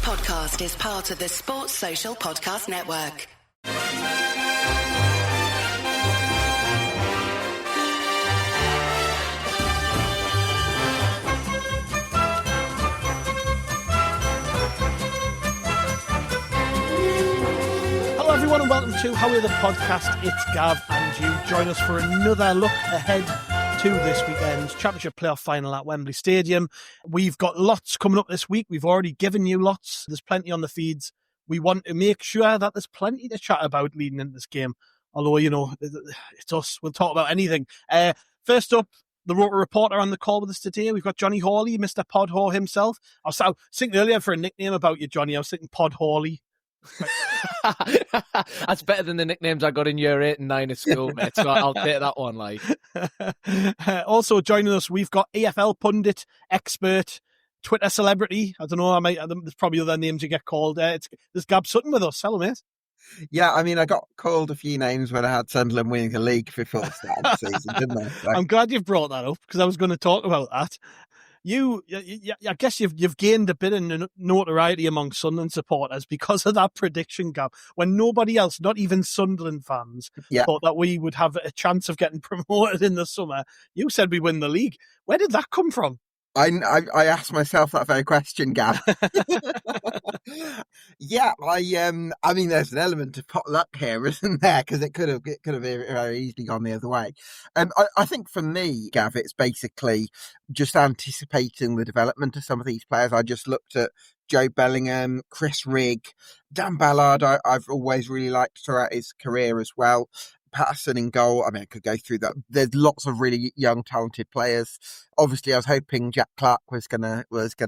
podcast is part of the Sports Social Podcast Network. Hello everyone and welcome to How Are the Podcast. It's Gav and you. Join us for another look ahead to this weekend's Championship Playoff Final at Wembley Stadium. We've got lots coming up this week. We've already given you lots. There's plenty on the feeds. We want to make sure that there's plenty to chat about leading into this game. Although, you know, it's us. We'll talk about anything. First up, the Rotor Reporter on the call with us today. We've got Johnny Hawley, Mr. Pod Haw himself. I was thinking earlier for a nickname about you, Johnny. I was thinking Pod Hawley. That's better than the nicknames I got in year 8 and 9 at school, mate. So I'll take that one. Like, also joining us, we've got EFL Pundit, expert, Twitter celebrity. I don't know. There's probably other names you get called. There's Gab Sutton with us. Hello, mate. Yeah, I mean, I got called a few names when I had Sunderland winning the league before the start of the season, didn't I? So. I'm glad you've brought that up because I was going to talk about that. I guess you've gained a bit of notoriety among Sunderland supporters because of that prediction, Gab, when nobody else, not even Sunderland fans, thought that we would have a chance of getting promoted in the summer. You said we win the league. Where did that come from? I asked myself that very question, Gab. Yeah, I mean, there's an element of pot luck here, isn't there? Because it could have very easily gone the other way. I think for me, Gav, it's basically just anticipating the development of some of these players. I just looked at Joe Bellingham, Chris Rigg, Dan Ballard. I've always really liked throughout his career as well. Patterson in goal. I mean, I could go through that. There's lots of really young, talented players. Obviously, I was hoping Jack Clark was gonna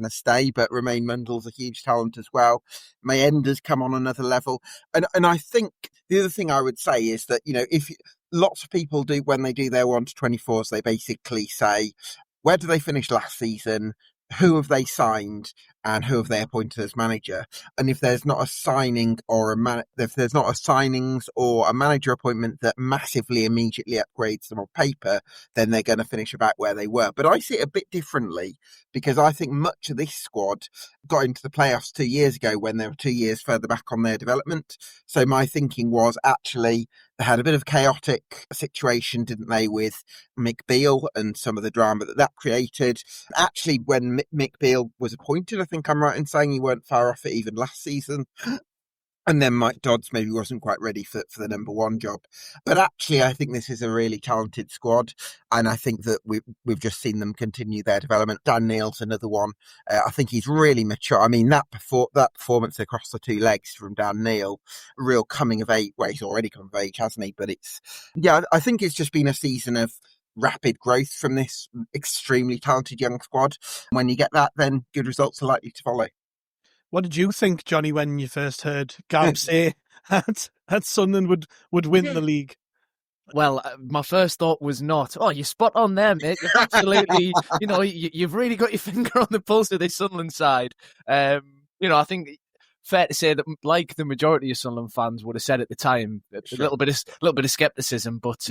stay, but Romain Mundle's a huge talent as well. Mayenda's come on another level, and I think the other thing I would say is that, you know, if lots of people do when they do their 1-24s, they basically say, where do they finish last season? Who have they signed and who have they appointed as manager? And if there's not a signing or if there's not a signings or a manager appointment that massively immediately upgrades them on paper, then they're going to finish about where they were. But I see it a bit differently because I think much of this squad got into the playoffs 2 years ago when they were 2 years further back on their development. So my thinking was actually they had a bit of a chaotic situation, didn't they, with Mick Beale and some of the drama that created. Actually, when Mick Beale was appointed, I think I'm right in saying he weren't far off it even last season. And then Mike Dodds maybe wasn't quite ready for the number one job. But actually, I think this is a really talented squad. And I think that we've just seen them continue their development. Dan Neal's another one. I think he's really mature. I mean, that performance across the two legs from Dan Neal, real coming of age. Well, he's already come of age, hasn't he? But I think it's just been a season of rapid growth from this extremely talented young squad. When you get that, then good results are likely to follow. What did you think, Johnny, when you first heard Gab say that Sunderland would win the league? Well, my first thought was not, you're spot on there, mate. You're absolutely, you've really got your finger on the pulse of this Sunderland side. I think fair to say that, like the majority of Sunderland fans would have said at the time, a little bit of scepticism. But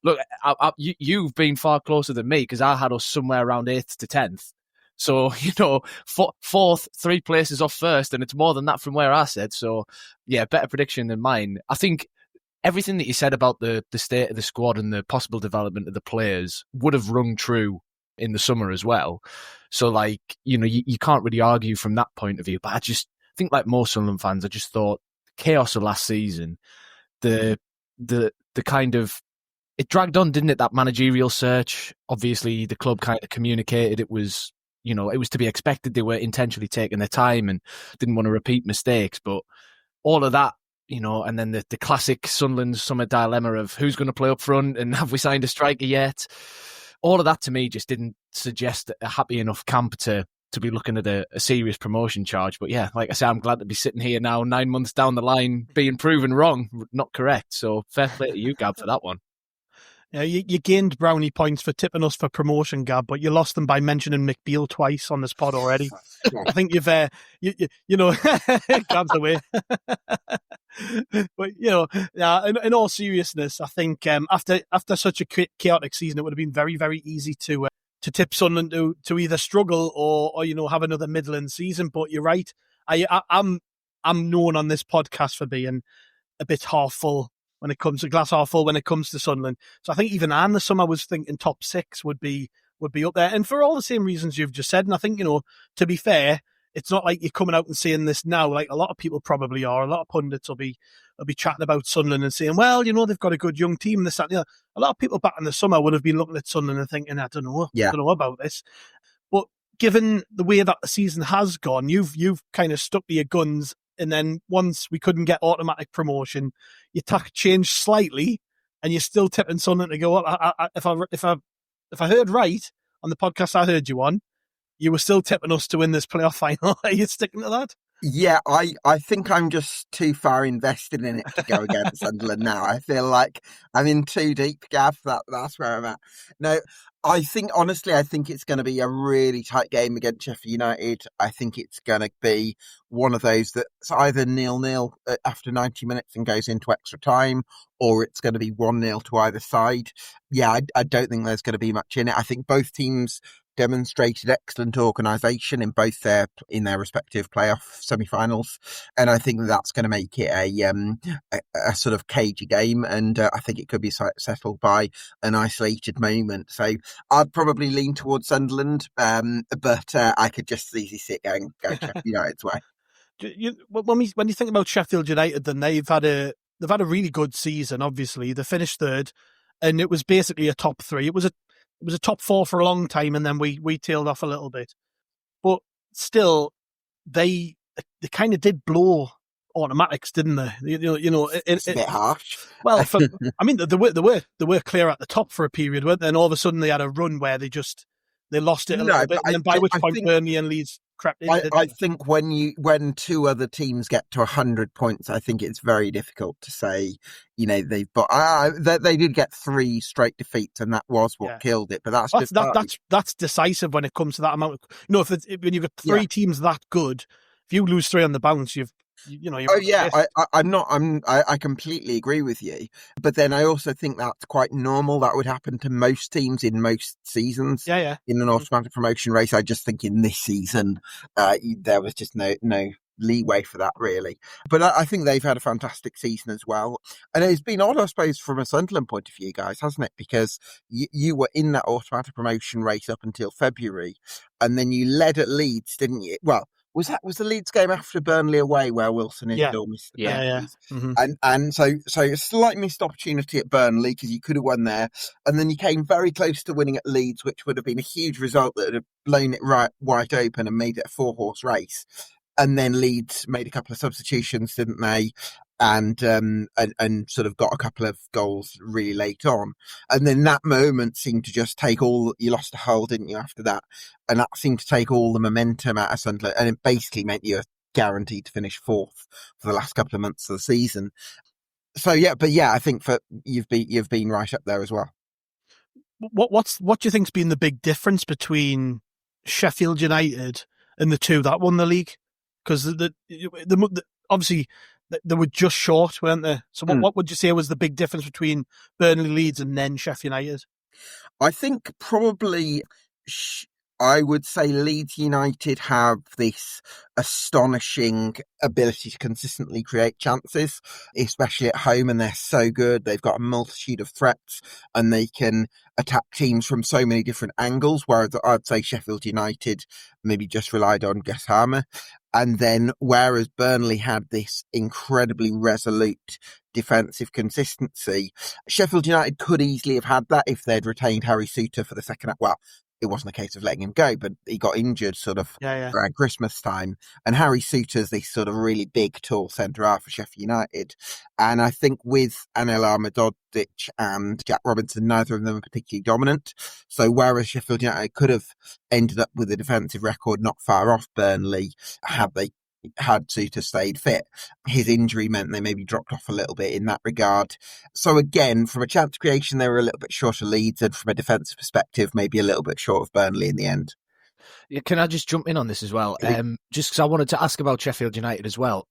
look, you've been far closer than me because I had us somewhere around 8th to 10th. So, fourth, 3 places off first, and it's more than that from where I said. So, yeah, better prediction than mine. I think everything that you said about the state of the squad and the possible development of the players would have rung true in the summer as well. So, like, you can't really argue from that point of view. But I just think, like most Sunderland fans, I just thought the chaos of last season, the kind of, it dragged on, didn't it? That managerial search. Obviously, the club kind of communicated it was, it was to be expected. They were intentionally taking their time and didn't want to repeat mistakes. But all of that, and then the classic Sunderland summer dilemma of who's going to play up front and have we signed a striker yet? All of that to me just didn't suggest a happy enough camp to be looking at a serious promotion charge. But yeah, like I say, I'm glad to be sitting here now 9 months down the line being proven wrong, not correct. So fair play to you, Gab, for that one. Yeah, you gained brownie points for tipping us for promotion, Gab, but you lost them by mentioning Mick Beale twice on this pod already. I think you've, Gab's away. But in all seriousness, I think after such a chaotic season, it would have been very, very easy to tip Sunderland to either struggle or have another middling season. But you're right. I'm known on this podcast for being a bit half full when it comes to glass half full when it comes to Sunderland. So I think even in the summer was thinking top 6 would be up there, and for all the same reasons you've just said. And I think, to be fair, it's not like you're coming out and saying this now, like a lot of people probably are. A lot of pundits will be chatting about Sunderland and saying, well, they've got a good young team. This, that, a lot of people back in the summer would have been looking at Sunderland and thinking, I don't know about this. But given the way that the season has gone, you've kind of stuck to your guns. And then once we couldn't get automatic promotion, your tack changed slightly, and you're still tipping Sunderland to go up. If I heard right on the podcast I heard you on, you were still tipping us to win this playoff final. Are you sticking to that? Yeah, I think I'm just too far invested in it to go against Sunderland now. I feel like I'm in too deep, Gav. That's where I'm at. No, I think it's going to be a really tight game against Sheffield United. I think it's going to be one of those that's either 0-0 after 90 minutes and goes into extra time, or it's going to be 1-0 to either side. Yeah, I don't think there's going to be much in it. I think both teams demonstrated excellent organisation in both their respective playoff semi-finals, and I think that's going to make it a sort of cagey game, and I think it could be settled by an isolated moment. So I'd probably lean towards Sunderland, but I could just easily see it go Sheffield United's way. When you think about Sheffield United, then they've had a really good season. Obviously, they finished third, and it was basically a top 3. It was a top 4 for a long time, and then we tailed off a little bit. But still, they kind of did blow automatics, didn't they? It's a bit harsh. Well, they were clear at the top for a period, weren't they? And all of a sudden they had a run where they lost it a little bit, and then by which point Burnley and Leeds crept in. I think when 2 other teams get to 100 points, I think it's very difficult to say, they've. But they did get 3 straight defeats, and that was what killed it. But that's decisive when it comes to that amount. When you've got 3 teams that good, if you lose 3 on the bounce, I completely agree with you. But then I also think that's quite normal. That would happen to most teams in most seasons. Yeah. In an automatic promotion race, I just think in this season, there was just no leeway for that, really. But I think they've had a fantastic season as well. And it's been odd, I suppose, from a Sunderland point of view, guys, hasn't it? Because you were in that automatic promotion race up until February, and then you led at Leeds, didn't you? Well, was the Leeds game after Burnley away where Wilson missed the penalties? Mm-hmm. And so a slight missed opportunity at Burnley because you could have won there, and then you came very close to winning at Leeds, which would have been a huge result that would have blown it right wide open and made it a 4-horse race. And then Leeds made a couple of substitutions, didn't they? And sort of got a couple of goals really late on. And then that moment seemed to just take you lost a hole, didn't you, after that? And that seemed to take all the momentum out of Sunderland. And it basically meant you were guaranteed to finish 4th for the last couple of months of the season. So, I think you've been right up there as well. What do you think's been the big difference between Sheffield United and the 2 that won the league? Because obviously they were just short, weren't they? So what would you say was the big difference between Burnley, Leeds, and then Sheffield United? I think probably I would say Leeds United have this astonishing ability to consistently create chances, especially at home, and they're so good. They've got a multitude of threats, and they can attack teams from so many different angles, whereas I'd say Sheffield United maybe just relied on Gassama. And then whereas Burnley had this incredibly resolute defensive consistency, Sheffield United could easily have had that if they'd retained Harry Souttar for the second half. Well, it wasn't a case of letting him go, but he got injured sort of around Christmas time. And Harry Souttar's this sort of really big, tall centre-half for Sheffield United. And I think with Anel Ahmedhodzic and Jack Robinson, neither of them are particularly dominant. So whereas Sheffield United could have ended up with a defensive record not far off Burnley, had Souttar stayed fit, his injury meant they maybe dropped off a little bit in that regard. So again, from a chance creation, they were a little bit short of Leeds, and from a defensive perspective, maybe a little bit short of Burnley in the end. Yeah, can I just jump in on this as well? Just because I wanted to ask about Sheffield United as well.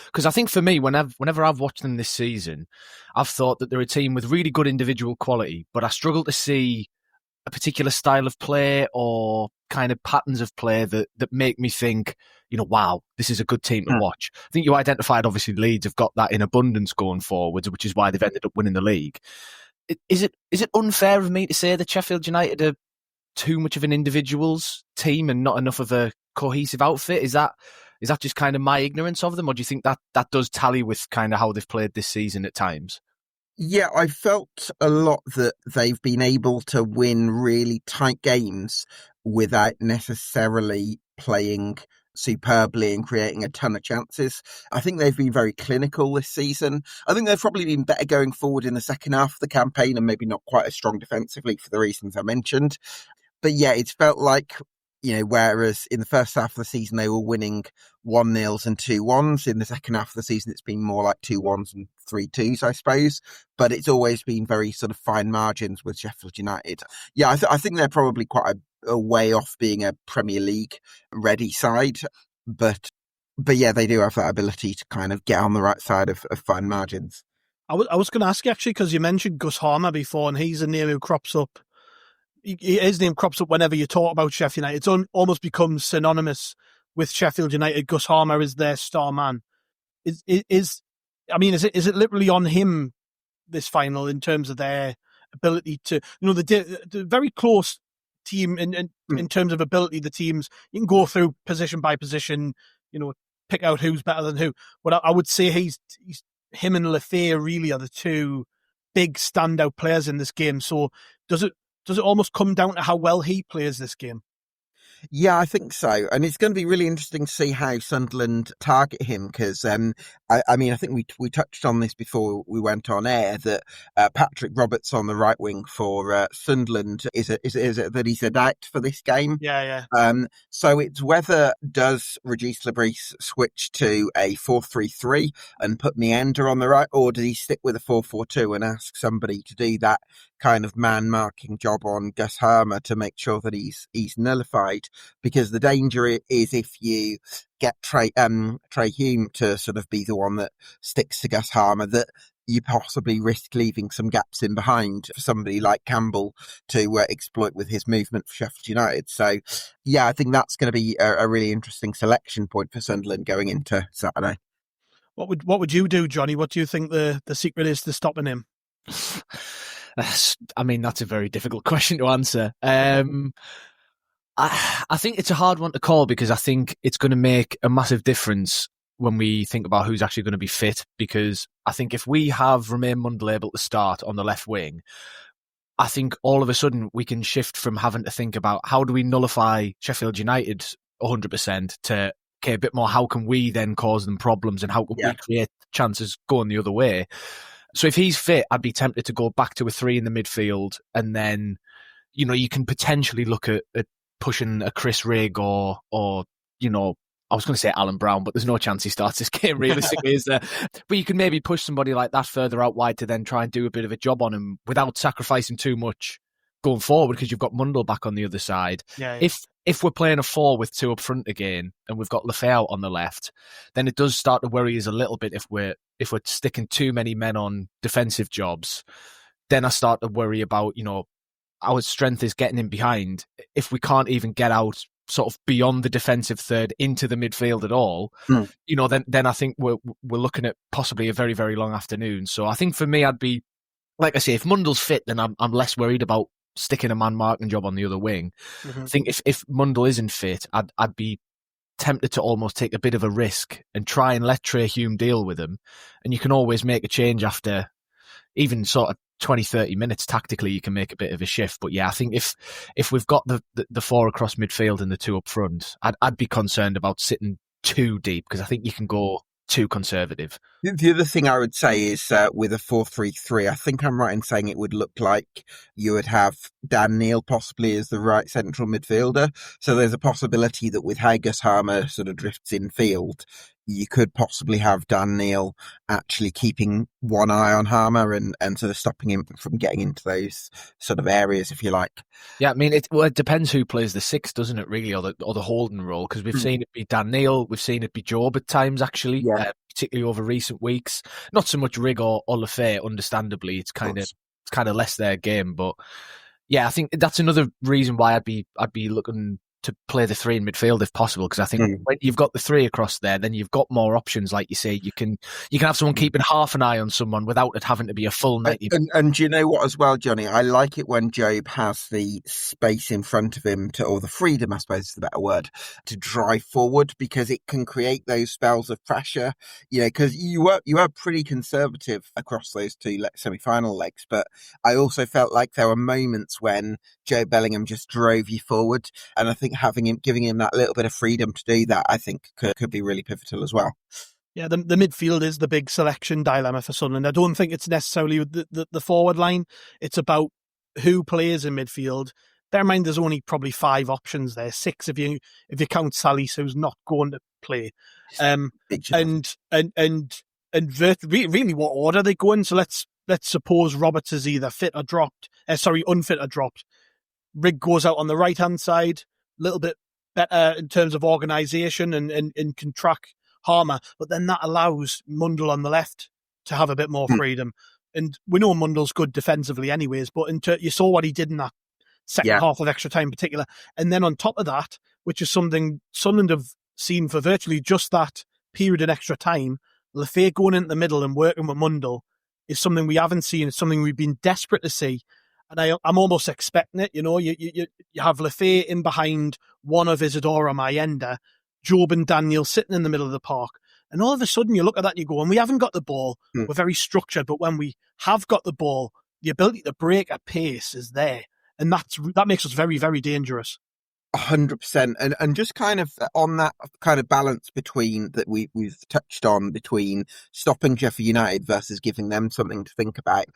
Because I think for me, whenever I've watched them this season, I've thought that they're a team with really good individual quality, but I struggle to see a particular style of play or kind of patterns of play that make me think wow, this is a good team to watch. I think you identified, obviously, Leeds have got that in abundance going forwards, which is why they've ended up winning the league. Is it unfair of me to say that Sheffield United are too much of an individuals team and not enough of a cohesive outfit? Is that just kind of my ignorance of them, or do you think that does tally with kind of how they've played this season at times? Yeah, I felt a lot that they've been able to win really tight games without necessarily playing superbly and creating a ton of chances. I think they've been very clinical this season. I think they've probably been better going forward in the second half of the campaign and maybe not quite as strong defensively for the reasons I mentioned. But yeah, it's felt like, whereas in the first half of the season they were winning 1-0s and 2-1s, in the second half of the season it's been more like 2-1s and 3-2s, I suppose. But it's always been very sort of fine margins with Sheffield United. Yeah, I think they're probably quite a way off being a Premier League ready side. But yeah, they do have that ability to kind of get on the right side of fine margins. I was going to ask you, actually, because you mentioned Gus Harmer before, and he's a name who crops up. His name crops up whenever you talk about Sheffield United. It's almost becomes synonymous with Sheffield United. Gus Harmer is their star man. Is it literally on him, this final, in terms of their ability to, the very close team in terms of ability, the teams, you can go through position by position, pick out who's better than who. But I would say him and Lefebvre really are the two big standout players in this game. So does it almost come down to how well he plays this game? Yeah, I think so. And it's going to be really interesting to see how Sunderland target him, because I think we touched on this before we went on air, that Patrick Roberts on the right wing for Sunderland is it that he's a doubt for this game? Yeah. So it's whether does Régis Le Bris switch to a 4-3-3 and put Meander on the right, or does he stick with a 4-4-2 and ask somebody to do that kind of man-marking job on Gus Harmer to make sure that he's nullified? Because the danger is if you get Trey Hume to sort of be the one that sticks to Gus Harmer, that you possibly risk leaving some gaps in behind for somebody like Campbell to exploit with his movement for Sheffield United. So, yeah, I think that's going to be a really interesting selection point for Sunderland going into Saturday. What would you do, Johnny? What do you think the secret is to stopping him? That's a very difficult question to answer. I think it's a hard one to call, because I think it's going to make a massive difference when we think about who's actually going to be fit, because I think if we have Romain Mundle able to start on the left wing, I think all of a sudden we can shift from having to think about how do we nullify Sheffield United 100% to, okay, a bit more, how can we then cause them problems and how can we create chances going the other way? So if he's fit, I'd be tempted to go back to a 3 in the midfield, and then, you can potentially look at pushing a Chris Rigg or I was going to say Alan Brown, but there's no chance he starts this game realistically, is there? But you can maybe push somebody like that further out wide to then try and do a bit of a job on him without sacrificing too much going forward, because you've got Mundle back on the other side. Yeah. If we're playing a 4 with 2 up front again, and we've got Lefebvre on the left, then it does start to worry us a little bit if we're sticking too many men on defensive jobs. Then I start to worry about, our strength is getting in behind. If we can't even get out sort of beyond the defensive third into the midfield at all, then I think we're looking at possibly a very, very long afternoon. So I think for me, I'd be, like I say, if Mundle's fit, then I'm less worried about sticking a man marking job on the other wing. Mm-hmm. I think if Mundle isn't fit, I'd be tempted to almost take a bit of a risk and try and let Trey Hume deal with him. And you can always make a change after even sort of 20-30 minutes. Tactically, you can make a bit of a shift. But yeah, I think if we've got the 4 across midfield and the 2 up front, I'd be concerned about sitting too deep, because I think you can go too conservative. The other thing I would say is with a 4-3-3, I think I'm right in saying it would look like you would have Dan Neil possibly as the right central midfielder. So there's a possibility that with how Gus Harmer sort of drifts in field, you could possibly have Dan Neil actually keeping one eye on Harmer and sort of stopping him from getting into those sort of areas, if you like. Yeah, I mean, it depends who plays the 6, doesn't it, really, or the holding role, because we've seen it be Dan Neil, we've seen it be Job at times, actually, particularly over recent weeks. Not so much Rigg or Lefebvre, understandably. It's kind of less their game, but yeah, I think that's another reason why I'd be looking to play the three in midfield if possible, because I think when you've got the three across there, then you've got more options. Like you say, you can have someone keeping half an eye on someone without it having to be a full 90. And you know what as well, Johnny? I like it when Job has the space in front of him or the freedom, I suppose is the better word, to drive forward, because it can create those spells of pressure. Because you were pretty conservative across those two semi-final legs, but I also felt like there were moments when Joe Bellingham just drove you forward, and I think giving him that little bit of freedom to do that, I think could be really pivotal as well. Yeah, the midfield is the big selection dilemma for Sunderland. I don't think it's necessarily the forward line. It's about who plays in midfield. Bear in mind, there's only probably 5 options there, 6 if you count Salis, who's not going to play. And really, what order they go in? So let's suppose Roberts is either unfit or dropped. Rigg goes out on the right hand side, a little bit better in terms of organisation and can track Harmer, but then that allows Mundle on the left to have a bit more freedom. And we know Mundle's good defensively anyways, but you saw what he did in that second half of extra time in particular. And then on top of that, which is something Sunderland have seen for virtually just that period in extra time, Lefay going into the middle and working with Mundle is something we haven't seen. It's something we've been desperate to see. And I'm almost expecting it. You have Lefay in behind one of Isadora Mayenda, Job and Daniel sitting in the middle of the park. And all of a sudden you look at that and you go, and we haven't got the ball. We're very structured, but when we have got the ball, the ability to break at pace is there. And that makes us very, very dangerous. 100%. And just kind of on that kind of balance between that we've touched on between stopping Sheffield United versus giving them something to think about,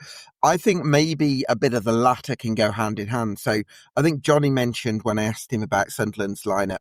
I think maybe a bit of the latter can go hand in hand. So I think Johnny mentioned when I asked him about Sunderland's lineup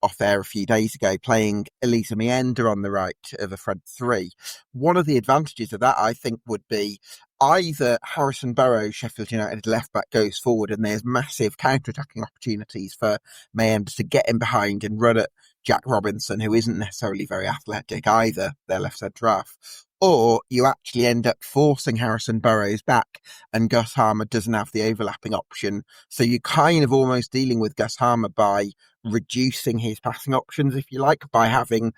off air a few days ago, playing Elisa Mienda on the right of a front three. One of the advantages of that, I think, would be either Harrison Burrows, Sheffield United left back, goes forward and there's massive counter-attacking opportunities for Mienda to get in behind and run at Jack Robinson, who isn't necessarily very athletic either, their left centre half. Or you actually end up forcing Harrison Burrows back and Gus Harmer doesn't have the overlapping option. So you're kind of almost dealing with Gus Harmer by reducing his passing options, if you like, by having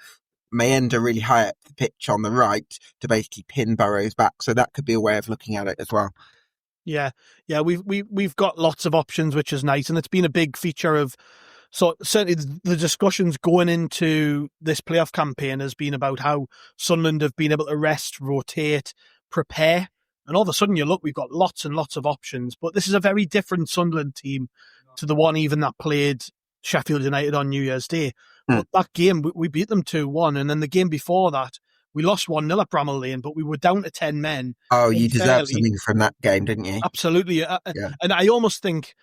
Mienda really high up the pitch on the right to basically pin Burrows back. So that could be a way of looking at it as well. Yeah, we've got lots of options, which is nice. And it's been a big feature of, so certainly the discussions going into this playoff campaign has been about how Sunderland have been able to rest, rotate, prepare. And all of a sudden you look, we've got lots and lots of options. But this is a very different Sunderland team to the one even that played Sheffield United on New Year's Day. But that game, we beat them 2-1. And then the game before that, we lost 1-0 at Bramall Lane, but we were down to 10 men. Oh, you deserved something from that game, didn't you? Absolutely. And I almost think,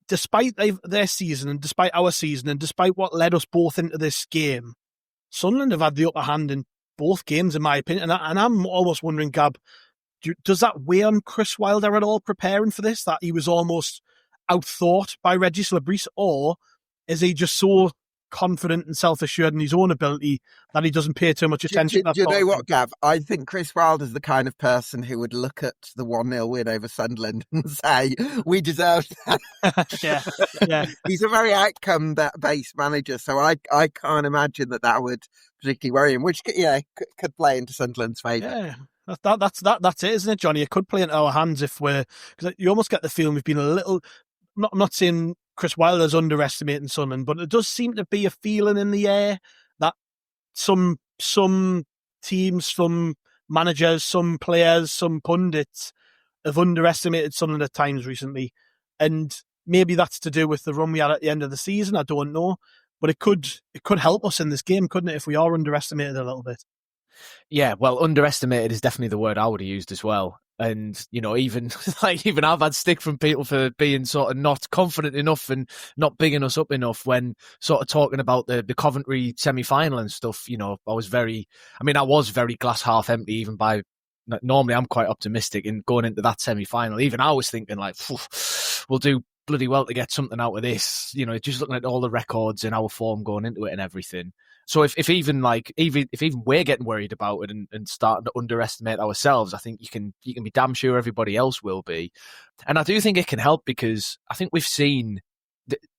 despite their season and despite our season and despite what led us both into this game, Sunderland have had the upper hand in both games, in my opinion. And I'm almost wondering, Gab, does that weigh on Chris Wilder at all preparing for this, that he was almost outthought by Régis Le Bris, or is he just so confident and self-assured in his own ability that he doesn't pay too much attention? Do you know what, Gav? I think Chris Wilder's the kind of person who would look at the 1-0 win over Sunderland and say, we deserved that. Yeah. He's a very outcome-based manager, so I can't imagine that would particularly worry him, which could play into Sunderland's favour. Yeah. That's it, isn't it, Johnny? It could play into our hands because you almost get the feeling we've been a little. I'm not saying Chris Wilder's underestimating Sunderland, but it does seem to be a feeling in the air that some teams, some managers, some players, some pundits have underestimated Sunderland at times recently, and maybe that's to do with the run we had at the end of the season. I don't know, but it could help us in this game, couldn't it, if we are underestimated a little bit? Yeah, well, underestimated is definitely the word I would have used as well. And, even I've had stick from people for being sort of not confident enough and not bigging us up enough when sort of talking about the Coventry semi-final and stuff. I was very glass half empty, even by, normally I'm quite optimistic in going into that semi-final. Even I was thinking like, we'll do bloody well to get something out of this, just looking at all the records and our form going into it and everything. So if even we're getting worried about it and starting to underestimate ourselves, I think you can be damn sure everybody else will be. And I do think it can help because I think we've seen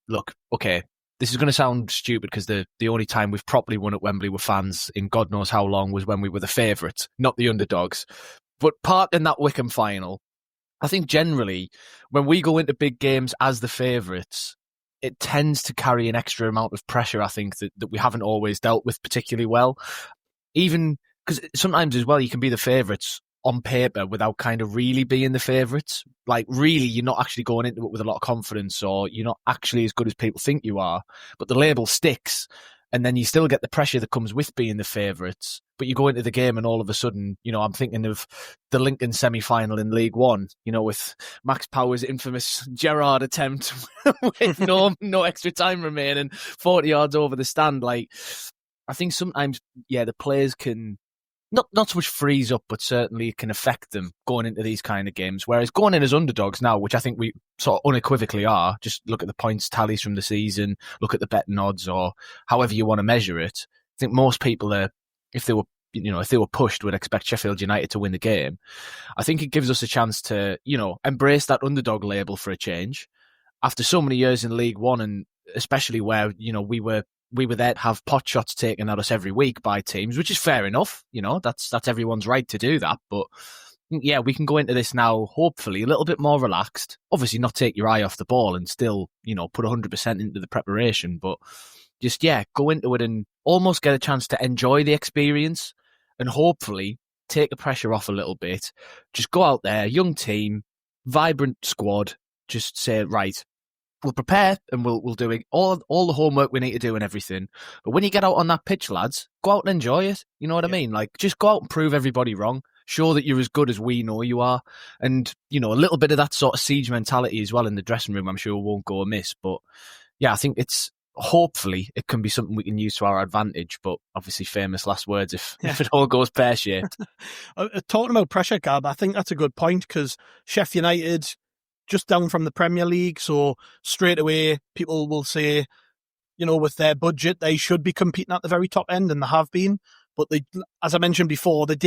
look, okay, this is going to sound stupid because the only time we've properly won at Wembley with fans in God knows how long was when we were the favourites, not the underdogs. But part in that Wickham final, I think generally when we go into big games as the favourites, it tends to carry an extra amount of pressure, I think, that we haven't always dealt with particularly well. Even because sometimes as well, you can be the favourites on paper without kind of really being the favourites. Like, really, you're not actually going into it with a lot of confidence, or you're not actually as good as people think you are. But the label sticks, and then you still get the pressure that comes with being the favourites. But you go into the game and all of a sudden, I'm thinking of the Lincoln semi-final in League One, with Max Power's infamous Gerrard attempt with no extra time remaining, 40 yards over the stand. Like, I think sometimes, the players can not so much freeze up, but certainly it can affect them going into these kind of games. Whereas going in as underdogs now, which I think we sort of unequivocally are, just look at the points tallies from the season, look at the betting odds, or however you want to measure it. I think most people if they were pushed, would expect Sheffield United to win the game. I think it gives us a chance to, embrace that underdog label for a change. After so many years in League One, and especially where, we were there to have pot shots taken at us every week by teams, which is fair enough. That's everyone's right to do that. But yeah, we can go into this now, hopefully a little bit more relaxed. Obviously not take your eye off the ball and still, put 100% into the preparation, but just, go into it and almost get a chance to enjoy the experience and hopefully take the pressure off a little bit. Just go out there, young team, vibrant squad, just say, right, we'll prepare and we'll do all the homework we need to do and everything. But when you get out on that pitch, lads, go out and enjoy it. You know what I mean? Like, just go out and prove everybody wrong. Show that you're as good as we know you are. And, a little bit of that sort of siege mentality as well in the dressing room, I'm sure won't go amiss. But yeah, I think hopefully it can be something we can use to our advantage. But obviously famous last words if it all goes pear-shaped. Talking about pressure, Gab, I think that's a good point, because Sheffield United, just down from the Premier League, so straight away people will say, with their budget, they should be competing at the very top end, and they have been. But they, as I mentioned before, they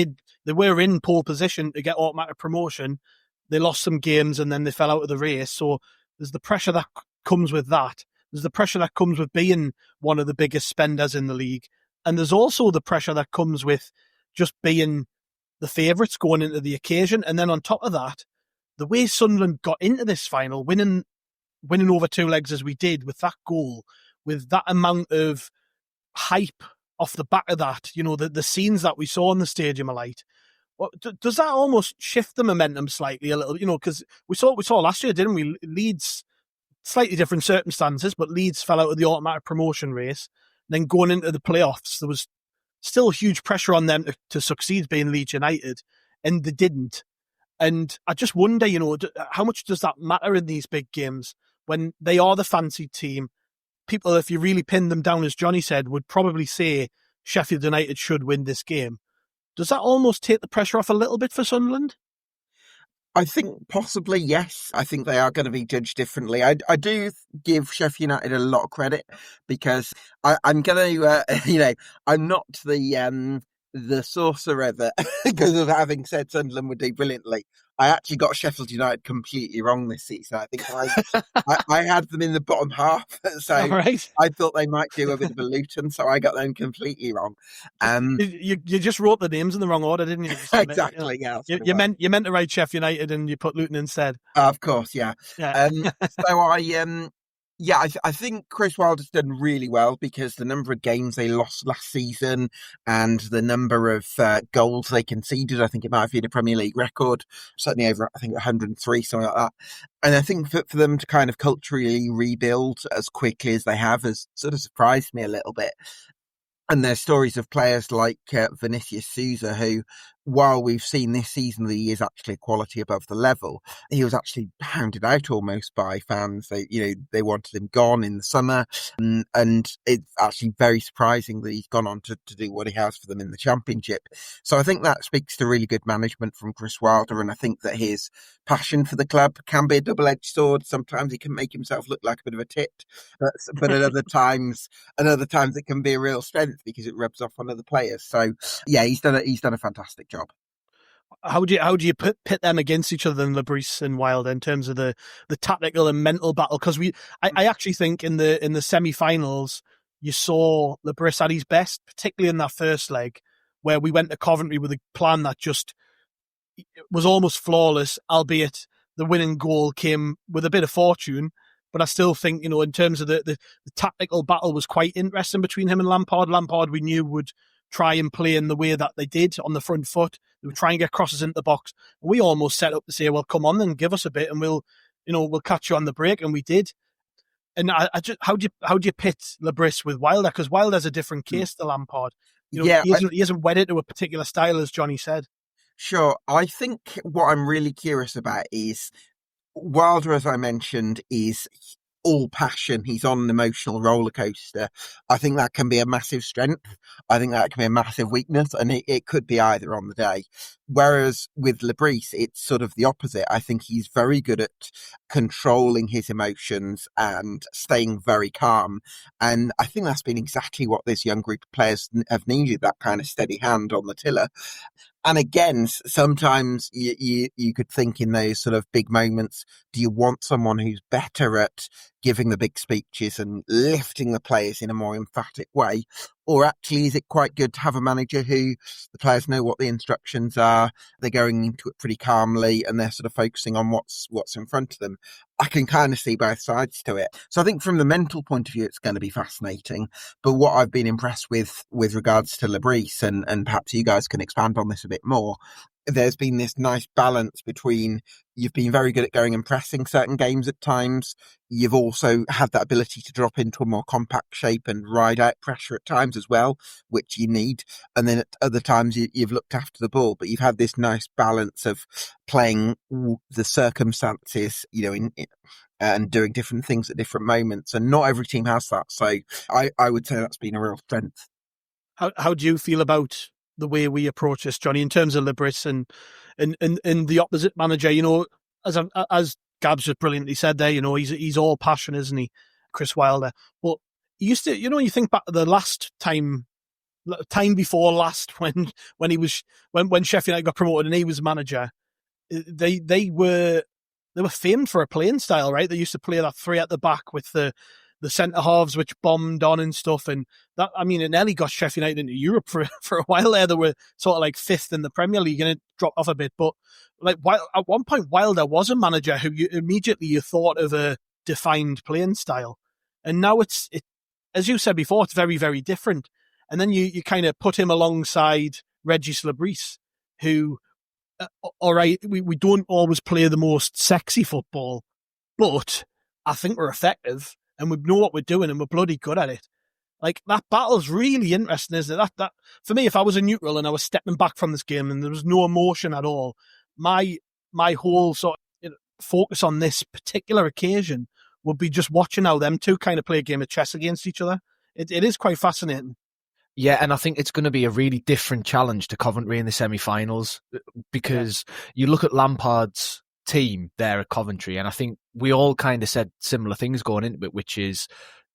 were in pole position to get automatic promotion. They lost some games and then they fell out of the race. So there's the pressure that comes with that. There's the pressure that comes with being one of the biggest spenders in the league. And there's also the pressure that comes with just being the favourites going into the occasion. And then on top of that, the way Sunderland got into this final, winning over two legs as we did, with that goal, with that amount of hype off the back of that, the scenes that we saw in the Stadium of Light, does that almost shift the momentum slightly a little? Because we saw last year, didn't we? Leeds, slightly different circumstances, but Leeds fell out of the automatic promotion race. Then going into the playoffs, there was still huge pressure on them to succeed being Leeds United, and they didn't. And I just wonder, how much does that matter in these big games when they are the fancied team? People, if you really pin them down, as Johnny said, would probably say Sheffield United should win this game. Does that almost take the pressure off a little bit for Sunderland? I think possibly, yes. I think they are going to be judged differently. I do give Sheffield United a lot of credit, because I'm going to, I'm not the sorcerer that, because of having said Sunderland would do brilliantly. I actually got Sheffield United completely wrong this season. I think I had them in the bottom half, so right. I thought they might do a bit of a Luton, so I got them completely wrong. You just wrote the names in the wrong order, didn't you? Exactly. Yeah. You meant to write Sheffield United and you put Luton instead. Of course, yeah. So I think Chris Wilder's done really well, because the number of games they lost last season and the number of goals they conceded, I think it might have been a Premier League record, certainly over, I think, 103, something like that. And I think for them to kind of culturally rebuild as quickly as they have has sort of surprised me a little bit. And there's stories of players like Vinicius Souza, who, while we've seen this season that he is actually quality above the level, he was actually hounded out almost by fans. They wanted him gone in the summer. And it's actually very surprising that he's gone on to do what he has for them in the Championship. So I think that speaks to really good management from Chris Wilder. And I think that his passion for the club can be a double-edged sword. Sometimes he can make himself look like a bit of a tit, but at other times it can be a real strength, because it rubs off on other players. So yeah, he's done a fantastic job. How do you pit them against each other, Le Bris and Wilder, in terms of the tactical and mental battle? Because I actually think in the semi-finals you saw Le Bris at his best, particularly in that first leg where we went to Coventry with a plan that just was almost flawless, albeit the winning goal came with a bit of fortune. But I still think, in terms of the tactical battle was quite interesting between him and Lampard. Lampard, we knew, would try and play in the way that they did on the front foot. They would try and get crosses into the box. We almost set up to say, well, come on then, give us a bit and we'll catch you on the break. And we did. And how do you pit Le Bris with Wilder? Because Wilder's a different case to Lampard. He isn't wedded to a particular style, as Johnny said. Sure. I think what I'm really curious about is Wilder, as I mentioned, is all passion. He's on an emotional roller coaster. I think that can be a massive strength. I think that can be a massive weakness, and it could be either on the day. Whereas with Le Bris, it's sort of the opposite. I think he's very good at controlling his emotions and staying very calm. And I think that's been exactly what this young group of players have needed, that kind of steady hand on the tiller. And again, sometimes you could think in those sort of big moments, do you want someone who's better at giving the big speeches and lifting the players in a more emphatic way? Or actually, is it quite good to have a manager who the players know what the instructions are, they're going into it pretty calmly, and they're sort of focusing on what's in front of them? I can kind of see both sides to it. So I think from the mental point of view, it's going to be fascinating. But what I've been impressed with regards to Le Bris, and perhaps you guys can expand on this a bit more, there's been this nice balance between you've been very good at going and pressing certain games at times. You've also had that ability to drop into a more compact shape and ride out pressure at times as well, which you need. And then at other times you've looked after the ball, but you've had this nice balance of playing the circumstances, and doing different things at different moments. And not every team has that. So I would say that's been a real strength. How do you feel about the way we approach this, Johnny, in terms of Le Bris and the opposite manager? As Gab's just brilliantly said there, he's all passion, isn't he, Chris Wilder? But you used to, you think back to the last time before last when Sheffield United got promoted and he was manager, they were famed for a playing style, right? They used to play that three at the back with the centre halves which bombed on and stuff, and that, it nearly got Sheffield United into Europe for a while there. They were sort of like fifth in the Premier League, and it dropped off a bit. But at one point, Wilder was a manager who you thought of a defined playing style, and now it's as you said before, it's very, very different. And then you kind of put him alongside Régis Le Bris, who, all right, we don't always play the most sexy football, but I think we're effective. And we know what we're doing, and we're bloody good at it. Like, that battle's really interesting, isn't it? That for me, if I was a neutral and I was stepping back from this game and there was no emotion at all, my whole sort of focus on this particular occasion would be just watching how them two kind of play a game of chess against each other. It is quite fascinating. Yeah, and I think it's going to be a really different challenge to Coventry in the semi-finals, because you look at Lampard's team there at Coventry, and I think we all kind of said similar things going into it, which is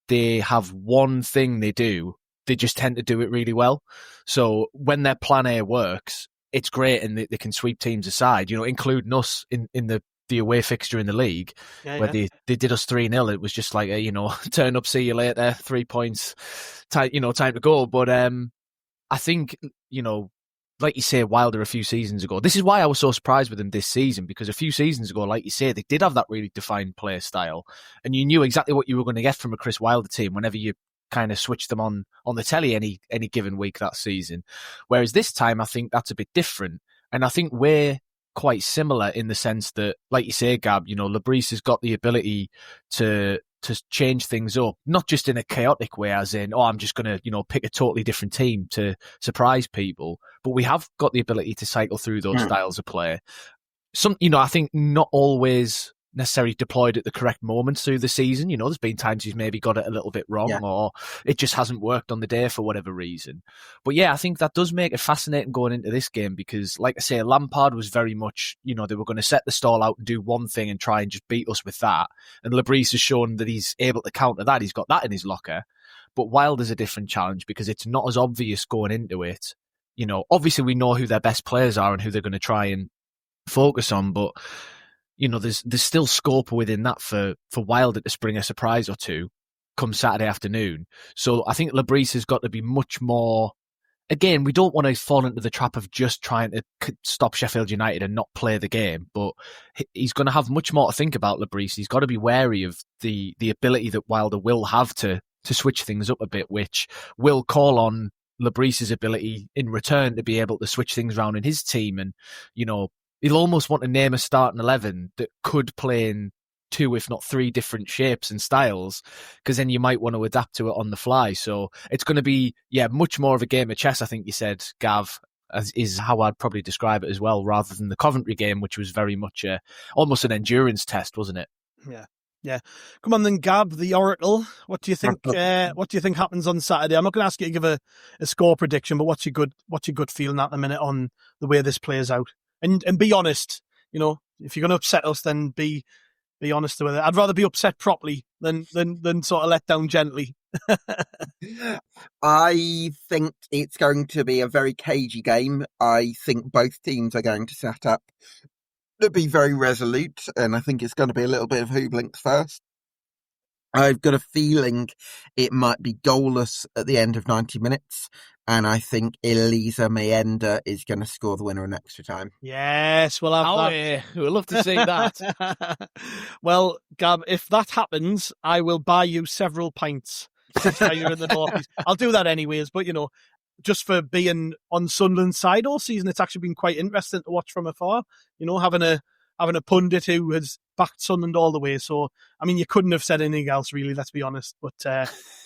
they have one thing they do, they just tend to do it really well. So when their plan A works, it's great, and they can sweep teams aside, including us in the away fixture in the league, where they did us 3-0. It was just like, turn up, see you later, 3 points, time to go. But I think, like you say, Wilder a few seasons ago. This is why I was so surprised with him this season, because a few seasons ago, like you say, they did have that really defined play style, and you knew exactly what you were going to get from a Chris Wilder team whenever you kind of switched them on the telly any given week that season. Whereas this time, I think that's a bit different, and I think we're quite similar in the sense that, like you say, Gab, Le Bris has got the ability to change things up, not just in a chaotic way, as in, I'm just going to, pick a totally different team to surprise people. But we have got the ability to cycle through those styles of play. I think not always necessarily deployed at the correct moments through the season. There's been times he's maybe got it a little bit wrong, or it just hasn't worked on the day for whatever reason. But yeah, I think that does make it fascinating going into this game, because, like I say, Lampard was very much, they were going to set the stall out and do one thing and try and just beat us with that. And Le Bris has shown that he's able to counter that. He's got that in his locker. But Wilder's a different challenge, because it's not as obvious going into it obviously we know who their best players are and who they're going to try and focus on, but there's still scope within that for Wilder to spring a surprise or two come Saturday afternoon. So I think Le Bris has got to be much more. Again, we don't want to fall into the trap of just trying to stop Sheffield United and not play the game, but he's going to have much more to think about, Le Bris. He's got to be wary of the ability that Wilder will have to switch things up a bit, which will call on Le Bris's ability in return to be able to switch things around in his team. And, he'll almost want to name a starting 11 that could play in 2, if not 3 different shapes and styles, because then you might want to adapt to it on the fly. So it's going to be, much more of a game of chess, I think you said, Gav, is how I'd probably describe it as well, rather than the Coventry game, which was very much almost an endurance test, wasn't it? Yeah. Come on then, Gab, the Oracle. What do you think? What do you think happens on Saturday? I'm not going to ask you to give a score prediction, but what's your good feeling at the minute on the way this plays out? And be honest. If you're going to upset us, then be honest with it. I'd rather be upset properly than sort of let down gently. I think it's going to be a very cagey game. I think both teams are going to set up to be very resolute, and I think it's going to be a little bit of who blinks first. I've got a feeling it might be goalless at the end of 90 minutes, and I think Elisa Mayenda is going to score the winner in extra time. Yes, we'll have that. We'd love to see that. Well, Gab, if that happens, I will buy you several pints next time you're in the Northeast. I'll do that anyways, but just for being on Sunderland's side all season, it's actually been quite interesting to watch from afar. Having a pundit who has backed Sunderland all the way. So, you couldn't have said anything else, really, let's be honest. But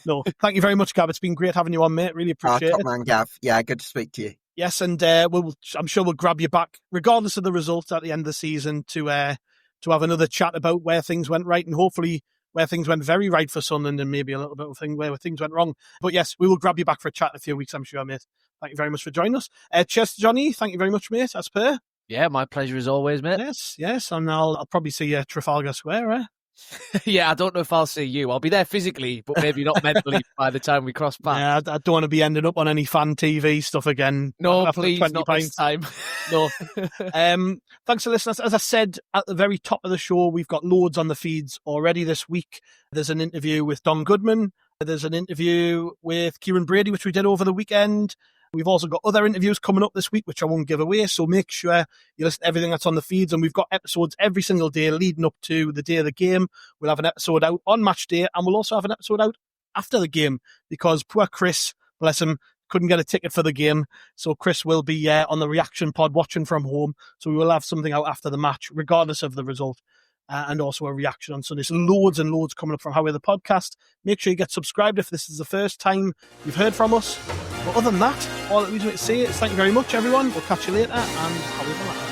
no, thank you very much, Gab. It's been great having you on, mate. Really appreciate it. Top man, Gav. Yeah, good to speak to you. Yes, and I'm sure we'll grab you back, regardless of the result at the end of the season, to have another chat about where things went right and hopefully where things went very right for Sunderland and maybe a little bit of thing where things went wrong. But yes, we will grab you back for a chat in a few weeks, I'm sure, mate. Thank you very much for joining us. Cheers, Johnny. Thank you very much, mate, as per. Yeah, my pleasure as always, mate. Yes, and I'll probably see you at Trafalgar Square, eh? Yeah, I don't know if I'll see you. I'll be there physically, but maybe not mentally by the time we cross paths. Yeah, I don't want to be ending up on any fan TV stuff again. No, please, not this time. No. Thanks for listening. As I said at the very top of the show, we've got loads on the feeds already this week. There's an interview with Don Goodman. There's an interview with Kieran Brady, which we did over the weekend. We've also got other interviews coming up this week, which I won't give away. So make sure you listen to everything that's on the feeds. And we've got episodes every single day leading up to the day of the game. We'll have an episode out on match day, and we'll also have an episode out after the game because poor Chris, bless him, couldn't get a ticket for the game. So Chris will be on the reaction pod watching from home. So we will have something out after the match, regardless of the result. And also a reaction on Sunday. So loads and loads coming up from How We're the Podcast. Make sure you get subscribed if this is the first time you've heard from us. But other than that, all that leaves me to say is thank you very much, everyone. We'll catch you later, and How We're the Lads.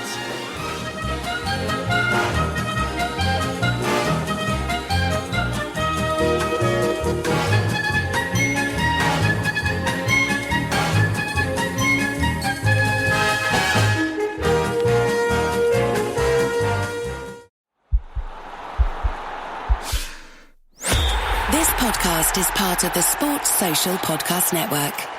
This podcast is part of the Sports Social Podcast Network.